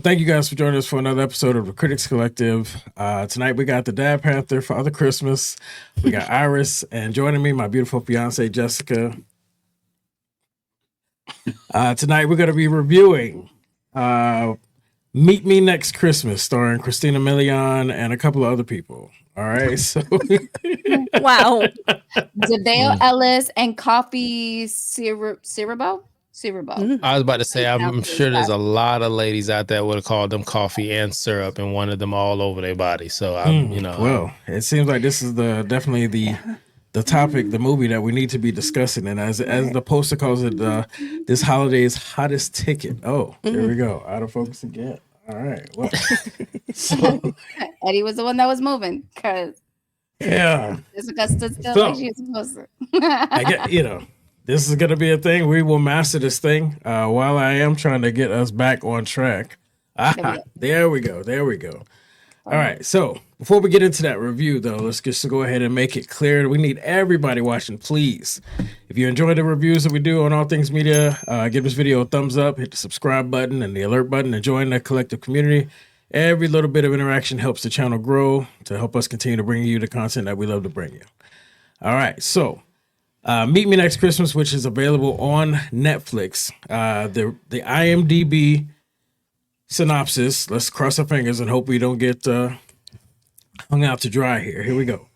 Thank you guys for joining us for another episode of the Critics Collective. Tonight we got the Dad Panther, Father Christmas. We got Iris, and joining me, my beautiful fiance Jessica. Tonight we're going to be reviewing Meet Me Next Christmas, starring Christina Milian and a couple of other people. All right, so Wow. Devale, Ellis, and Kofi Siriboe. I was about to say, I'm sure there's a lot of ladies out there would have called them coffee and syrup and wanted them all over their body. So well, it seems like this is definitely the topic, the movie that we need to be discussing. And as the poster calls it, this holiday's hottest ticket. Oh, here we go. Out of focus again. All right. Well, so, Eddie was the one that was moving because Jessica stood still like she was supposed to. I get, this is gonna be a thing. We will master this thing while I am trying to get us back on track. There we go. All right. So before we get into that review, though, let's just go ahead and make it clear. We need everybody watching, please. If you enjoy the reviews that we do on All Things Media, give this video a thumbs up, hit the subscribe button and the alert button, and join the collective community. Every little bit of interaction helps the channel grow to help us continue to bring you the content that we love to bring you. All right. So Meet Me Next Christmas, which is available on Netflix. The IMDB synopsis. Let's cross our fingers and hope we don't get hung out to dry here. Here we go.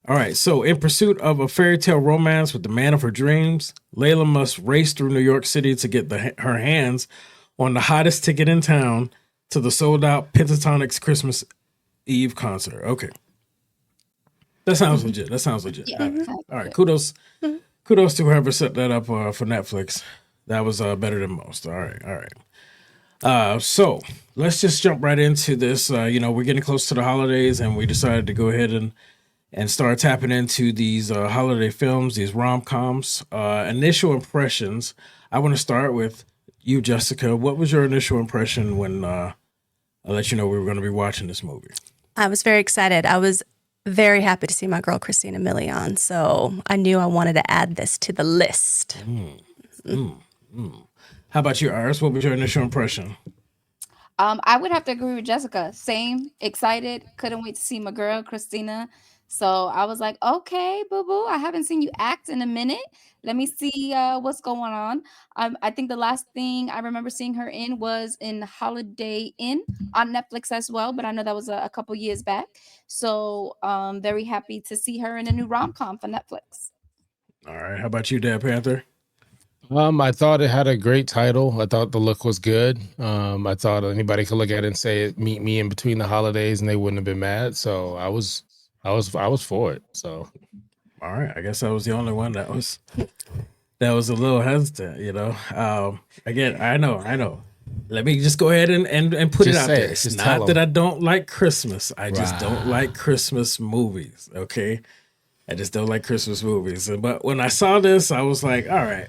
All right. So, in pursuit of a fairy tale romance with the man of her dreams, Layla must race through New York City to get her hands on the hottest ticket in town to the sold-out Pentatonix Christmas Eve concert. Okay. That sounds legit. Yeah, all right. Kudos to whoever set that up for Netflix. That was better than most. All right. So let's just jump right into this. We're getting close to the holidays, and we decided to go ahead and start tapping into these holiday films, these rom-coms. Initial impressions. I want to start with you, Jessica. What was your initial impression when I let you know we were going to be watching this movie? I was very excited. I was very happy to see my girl Christina Milian, so I knew I wanted to add this to the list. How about you, Iris? What was your initial impression? I would have to agree with Jessica. Same, excited, couldn't wait to see my girl Christina. So I was like, okay, boo-boo, I haven't seen you act in a minute. Let me see what's going on. I think the last thing I remember seeing her in was in Holiday Inn on Netflix as well, but I know that was a couple years back. So very happy to see her in a new rom-com for Netflix. All right. How about you, Dad Panther? I thought it had a great title. I thought the look was good. I thought anybody could look at it and say, "Meet me in between the holidays," and they wouldn't have been mad. So I was for it. So, all right. I guess I was the only one that was a little hesitant. Again, I know. Let me just go ahead and put it out there. It's not that I don't like Christmas. I just don't like Christmas movies. Okay, I just don't like Christmas movies. But when I saw this, I was like, all right.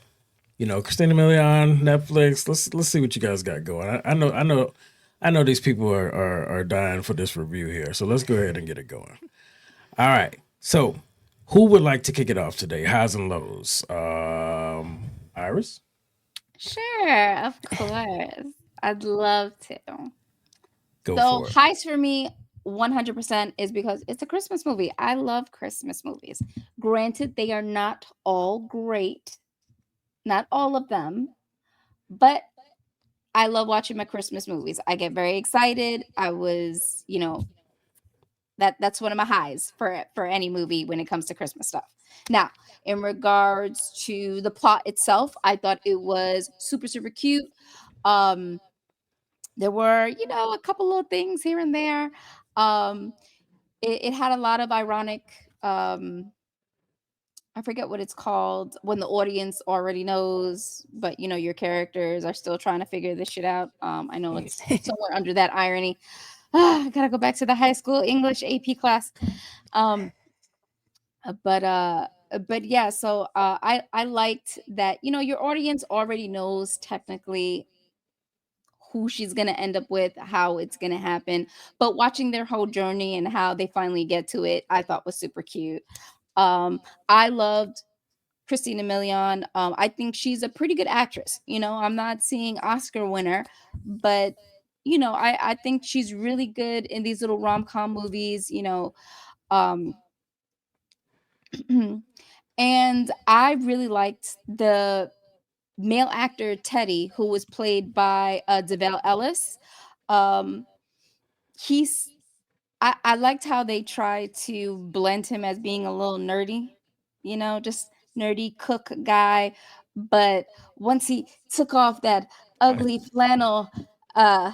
Christina Milian, Netflix. Let's see what you guys got going. I know these people are dying for this review here. So let's go ahead and get it going. All right. So who would like to kick it off today? Highs and lows. Iris? Sure, of course. I'd love to. Go so for it. Highs for me 100% is because it's a Christmas movie. I love Christmas movies. Granted, they are not all great. Not all of them, but I love watching my Christmas movies. I get very excited. I was, that's one of my highs for any movie when it comes to Christmas stuff. Now, in regards to the plot itself, I thought it was super, super cute. There were, a couple of things here and there. It had a lot of ironic I forget what it's called when the audience already knows, but your characters are still trying to figure this shit out. I know it's somewhere under that irony. I gotta go back to the high school English AP class. But yeah, so I liked that your audience already knows technically who she's gonna end up with, how it's gonna happen, but watching their whole journey and how they finally get to it, I thought was super cute. I loved Christina Milian. I think she's a pretty good actress. I'm not seeing Oscar winner, but you know, I think she's really good in these little rom-com movies, you know. Um, and I really liked the male actor Teddy, who was played by Devale Ellis. Um, he's I liked how they tried to blend him as being a little nerdy, you know, just nerdy cook guy. But once he took off that ugly flannel, uh,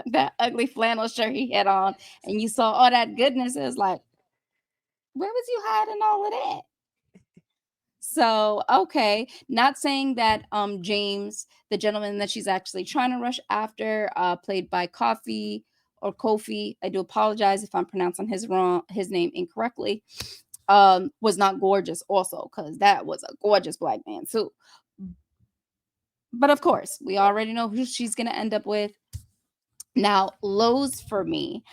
that ugly flannel shirt he had on, and you saw all that goodness, it was like, where was you hiding all of that? So, okay, not saying that James, the gentleman that she's actually trying to rush after, played by Kofi, I do apologize if I'm pronouncing his name incorrectly, was not gorgeous also, because that was a gorgeous black man too. But of course, we already know who she's gonna end up with. Now, lows for me.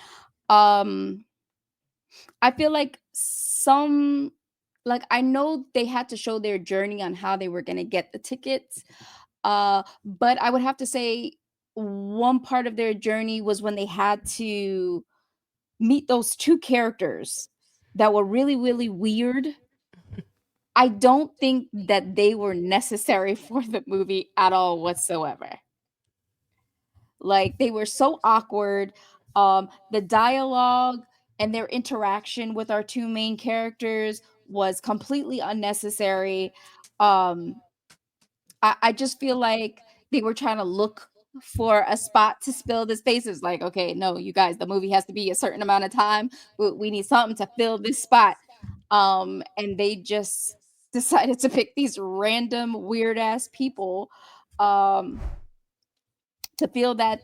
I feel like I know they had to show their journey on how they were going to get the tickets. But I would have to say one part of their journey was when they had to meet those two characters that were really, really weird. I don't think that they were necessary for the movie at all whatsoever. Like, they were so awkward. The dialogue and their interaction with our two main characters was completely unnecessary. I just feel like they were trying to look for a spot to spill the spaces. Like, okay, no, you guys, the movie has to be a certain amount of time. We need something to fill this spot. And they just decided to pick these random weird ass people. To feel that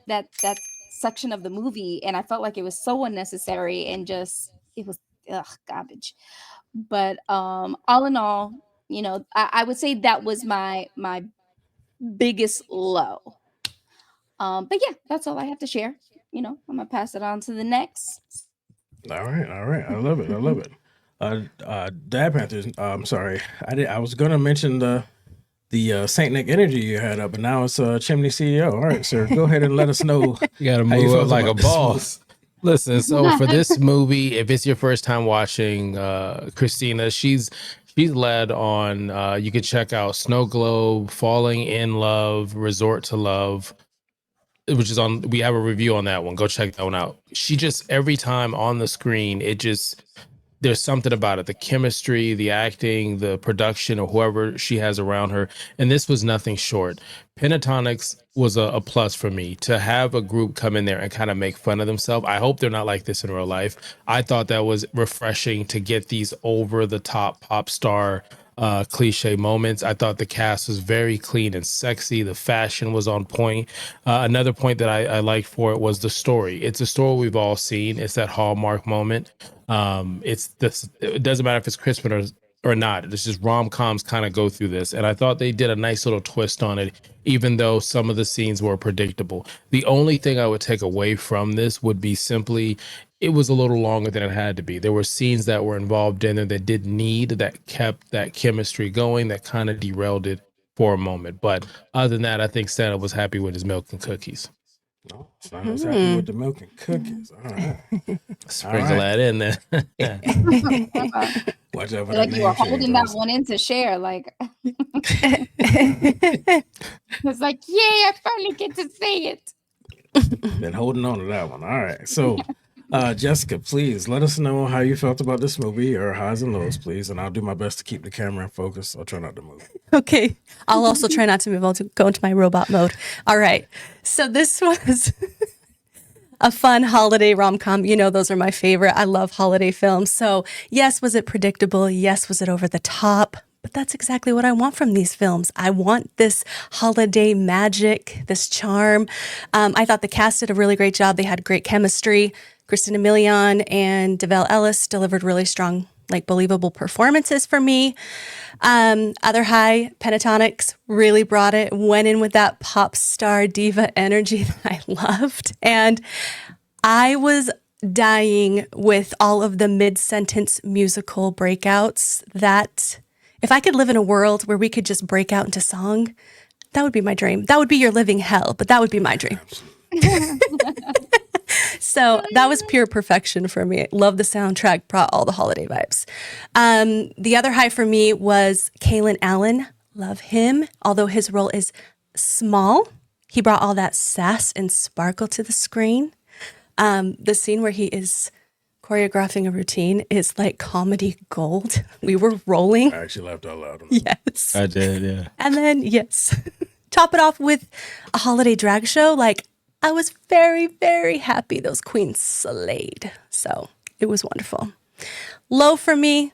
section of the movie, and I felt like it was so unnecessary and just it was garbage. But all in all, you know, I would say that was my biggest low. But yeah, that's all I have to share. You know, I'm gonna pass it on to the next. All right, I love it. I love it. Dad Panthers. I'm sorry, I was gonna mention the Saint Nick energy you had up, but now it's Chimney CEO. All right, sir, go ahead and let us know. You got to how you move felt up like a about this boss. Listen, so for this movie, if it's your first time watching Christina, she's led on. You can check out Snow Globe, Falling in Love, Resort to Love, which is on. We have a review on that one. Go check that one out. She just every time on the screen, there's something about it, the chemistry, the acting, the production, or whoever she has around her. And this was nothing short. Pentatonix was a plus for me to have a group come in there and kind of make fun of themselves. I hope they're not like this in real life. I thought that was refreshing to get these over the top pop star cliche moments. I thought the cast was very clean and sexy. The fashion was on point. Another point that I liked for it was the story. It's a story we've all seen. It's that Hallmark moment. It's this. It doesn't matter if it's Christmas or not. It's just rom-coms kind of go through this, and I thought they did a nice little twist on it, even though some of the scenes were predictable. The only thing I would take away from this would be simply it was a little longer than it had to be. There were scenes that were involved in there that didn't need, that kept that chemistry going, that kind of derailed it for a moment. But other than that, I think Santa was happy with his milk and cookies. No, Santa's happy with the milk and cookies. All right. Sprinkle that in there. Watch out for Like that you were name change. holding that one in to share. Like it's like, yeah, I finally get to say it. Been holding on to that one. All right. So, Jessica, please let us know how you felt about this movie, or highs and lows, please. And I'll do my best to keep the camera in focus. I'll try not to move. Okay. I'll also try not to move. I'll go into my robot mode. All right. So this was a fun holiday rom-com. You know, those are my favorite. I love holiday films. So yes, was it predictable? Yes, was it over the top? But that's exactly what I want from these films. I want this holiday magic, this charm. I thought the cast did a really great job. They had great chemistry. Christina Milian and Devale Ellis delivered really strong, like believable performances for me. Other high, Pentatonix really brought it, went in with that pop star diva energy that I loved. And I was dying with all of the mid-sentence musical breakouts that if I could live in a world where we could just break out into song, That would be my dream. That would be your living hell, but that would be my dream. So that was pure perfection for me. Love the soundtrack, brought all the holiday vibes. The other high for me was Kalen Allen. Love him. Although his role is small, he brought all that sass and sparkle to the screen. The scene where he is choreographing a routine is like comedy gold. We were rolling. I actually laughed out loud. Yes. I did, yeah. And then, yes, top it off with a holiday drag show. Like, I was very, very happy those queens slayed. So it was wonderful. Low for me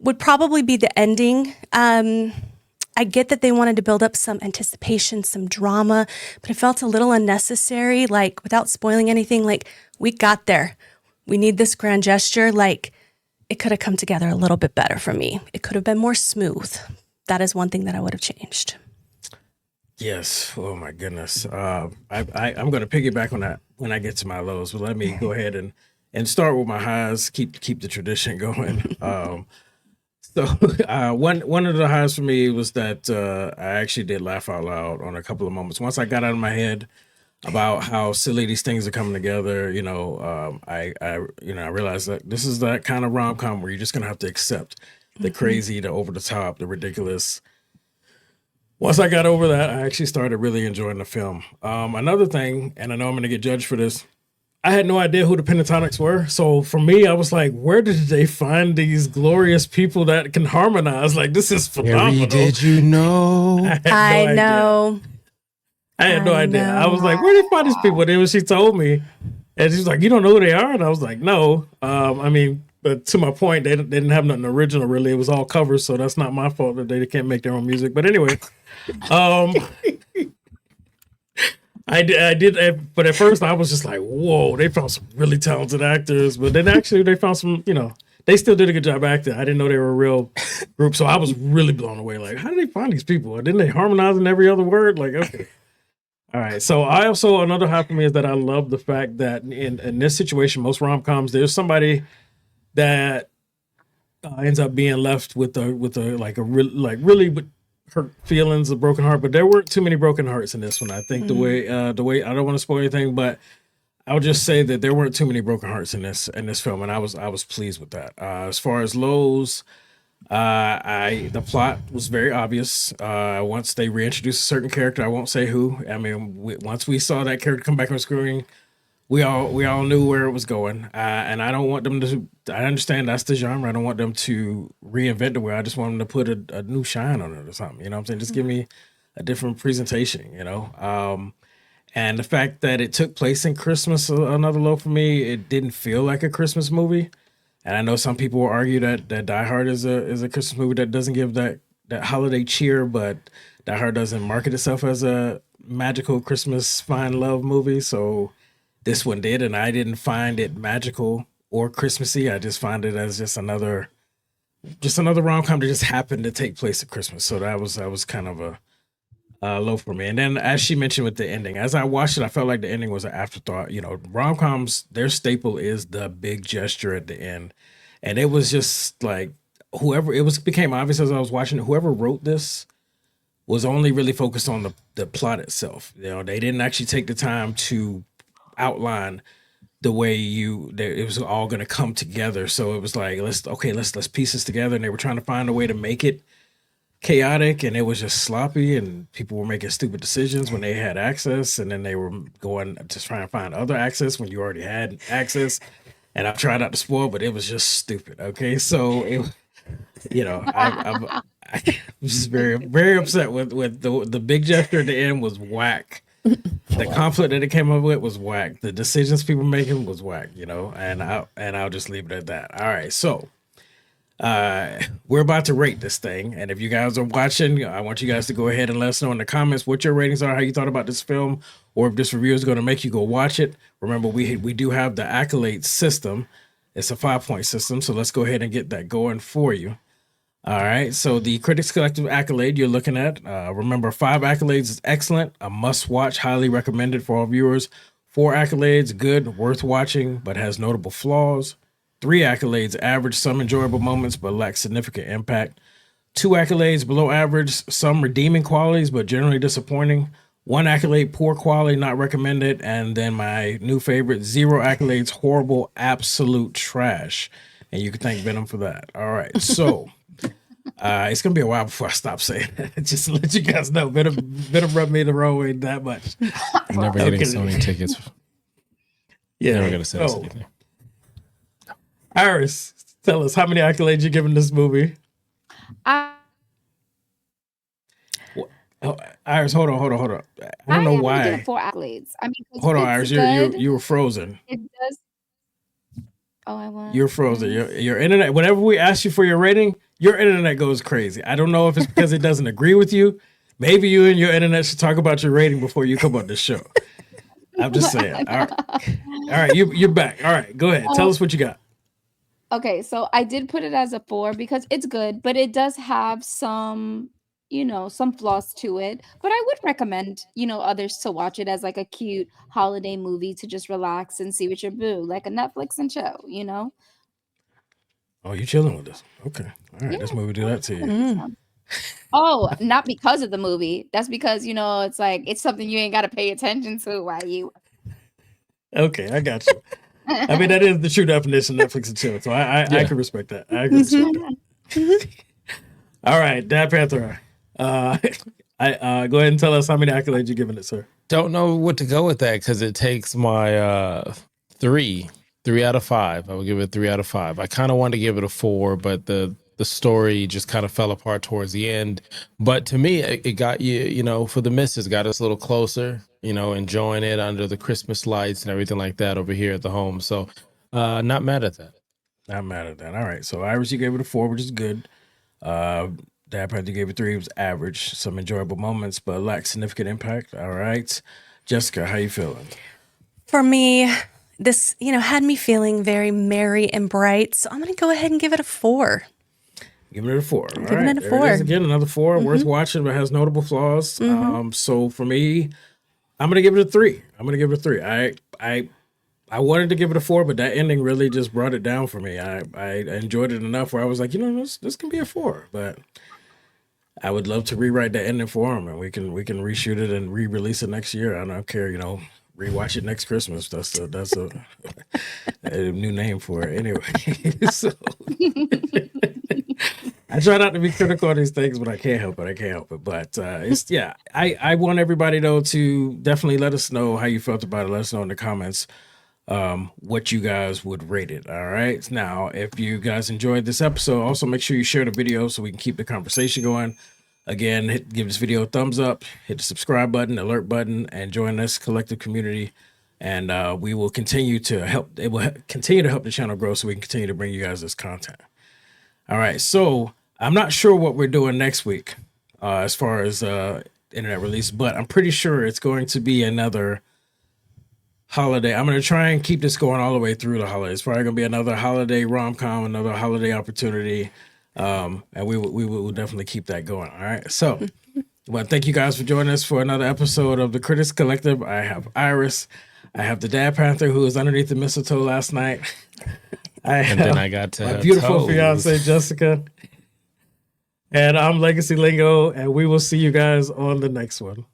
would probably be the ending. I get that they wanted to build up some anticipation, some drama, but it felt a little unnecessary. Like, without spoiling anything, like, we got there. We need this grand gesture. Like, it could have come together a little bit better for me. It could have been more smooth. That is one thing that I would have changed. Yes. Oh my goodness. I'm going to piggyback on that when I get to my lows. But let me go ahead and start with my highs. Keep the tradition going. So one of the highs for me was that I actually did laugh out loud on a couple of moments. Once I got out of my head about how silly these things are coming together, I realized that this is that kind of rom-com where you're just gonna have to accept the crazy, the over the top, the ridiculous. Once I got over that, I actually started really enjoying the film. Another thing, and I know I'm gonna get judged for this, I had no idea who the Pentatonix were. So for me, I was like, where did they find these glorious people that can harmonize? Like, this is phenomenal. Harry, did you know? I know. I had no idea. I was like, where did they find these people? And then when she told me, and she was like, you don't know who they are? And I was like, no. But to my point, they didn't have nothing original, really. It was all covers, so that's not my fault that they can't make their own music. But anyway, I did, but at first I was just like, whoa, they found some really talented actors. But then actually they found some, they still did a good job acting. I didn't know they were a real group. So I was really blown away. Like, how did they find these people? Didn't they harmonize in every other word? Like, okay. All right. So another high for me is that I love the fact that in this situation, most rom-coms, there's somebody that ends up being left with really hurt feelings, a broken heart. But there weren't too many broken hearts in this one. I think the way I don't want to spoil anything, but I'll just say that there weren't too many broken hearts in this film, and I was pleased with that. As far as lows, the plot was very obvious. Once they reintroduced a certain character, I won't say who. I mean, once we saw that character come back on screen, we all knew where it was going. And I don't want them to. I understand that's the genre. I don't want them to reinvent the wheel. I just want them to put a new shine on it or something. You know what I'm saying? Just give me a different presentation. And the fact that it took place in Christmas, another low for me. It didn't feel like a Christmas movie. And I know some people will argue that Die Hard is a Christmas movie that doesn't give that holiday cheer, but Die Hard doesn't market itself as a magical Christmas fine love movie. So this one did, and I didn't find it magical or Christmassy. I just find it as just another rom-com that just happened to take place at Christmas. So that was kind of a low for me. And then, as she mentioned with the ending, as I watched it, I felt like the ending was an afterthought. Rom-coms, their staple is the big gesture at the end, and it was just like became obvious as I was watching it. Whoever wrote this was only really focused on the plot itself. They didn't actually take the time to outline the way it was all going to come together. So it was like, let's piece this together. And they were trying to find a way to make it chaotic, and it was just sloppy, and people were making stupid decisions when they had access, and then they were going to try and find other access when you already had access. And I've tried not to spoil, but it was just stupid. Okay. So I was just very, very upset with the big gesture at the end was whack. The conflict that it came up with was whack. The decisions people were making was whack, and I'll just leave it at that. All right. So we're about to rate this thing, and if you guys are watching, I want you guys to go ahead and let us know in the comments what your ratings are, how you thought about this film, or if this review is going to make you go watch it. Remember, we do have the Accolades system. It's a 5-point system, so let's go ahead and get that going for you. All right, so the Critics Collective Accolade you're looking at, remember, 5 accolades is excellent, a must-watch, highly recommended for all viewers. 4 accolades, good, worth watching, but has notable flaws. 3 accolades, average, some enjoyable moments, but lacks significant impact. 2 accolades below average, some redeeming qualities, but generally disappointing. 1 accolade, poor quality, not recommended. And then my new favorite, 0 accolades, horrible, absolute trash. And you can thank Venom for that. All right. So it's going to be a while before I stop saying that. Just to let you guys know, Venom rubbed me the wrong way that much. I'm never getting Sony tickets. Yeah. Never going to say anything. Iris, tell us, how many accolades you giving this movie? Iris, hold on. I don't know why. I 4 accolades. I mean, hold on, Iris, you were frozen. It does. Oh, I was. You're frozen. Your internet. Whenever we ask you for your rating, your internet goes crazy. I don't know if it's because it doesn't agree with you. Maybe you and your internet should talk about your rating before you come on the show. I'm just saying. All right, you're back. All right, go ahead. Tell us what you got. Okay, so I did put it as a 4 because it's good, but it does have some, some flaws to it. But I would recommend, others to watch it as like a cute holiday movie to just relax and see with your boo, like a Netflix and chill, Oh, you chilling with us? Okay. All right, Yeah. this movie do that to you. Oh, not because of the movie. That's because, it's like, it's something you ain't got to pay attention to while you. Okay, I got you. I mean, that is the true definition of Netflix and chill. So I can respect that. I can respect that. All right, Dad Panther. Go ahead and tell us how many accolades you're giving it, sir. Don't know what to go with that because it takes my 3 out of 5. I would give it 3 out of 5. I kind of wanted to give it a 4, but the story just kind of fell apart towards the end. But to me, it got you, for the missus, got us a little closer, enjoying it under the Christmas lights and everything like that over here at the home. So not mad at that. Not mad at that. All right. So Iris, you gave it a 4, which is good. Dad Panther gave it 3. It was average. Some enjoyable moments, but lacked significant impact. All right. Jessica, how you feeling? For me, this, had me feeling very merry and bright. So I'm going to go ahead and give it a 4. Giving it a 4. All giving right. it a There 4. it is again, another 4. Worth watching, but has notable flaws. So for me, I'm gonna give it a 3. I wanted to give it a 4, but that ending really just brought it down for me. I enjoyed it enough where I was like, this can be a 4, but I would love to rewrite that ending for him, and we can reshoot it and re-release it next year. I don't care, rewatch it next Christmas. That's a new name for it anyway. So I try not to be critical of these things, but I can't help it. But I want everybody though to definitely let us know how you felt about it. Let us know in the comments what you guys would rate it. All right. Now, if you guys enjoyed this episode, also make sure you share the video so we can keep the conversation going. Again, give this video a thumbs up, hit the subscribe button, alert button, and join this collective community. And we will continue to help. It will continue to help the channel grow so we can continue to bring you guys this content. All right. So I'm not sure what we're doing next week as far as internet release, but I'm pretty sure it's going to be another holiday. I'm going to try and keep this going all the way through the holidays. It's probably going to be another holiday rom-com, another holiday opportunity. And we will definitely keep that going. All right. So, well, thank you guys for joining us for another episode of the Critics Collective. I have Iris. I have the Dad Panther who was underneath the mistletoe last night. And then I got to my beautiful fiance, Jessica. And I'm Legacy Lingo, and we will see you guys on the next one.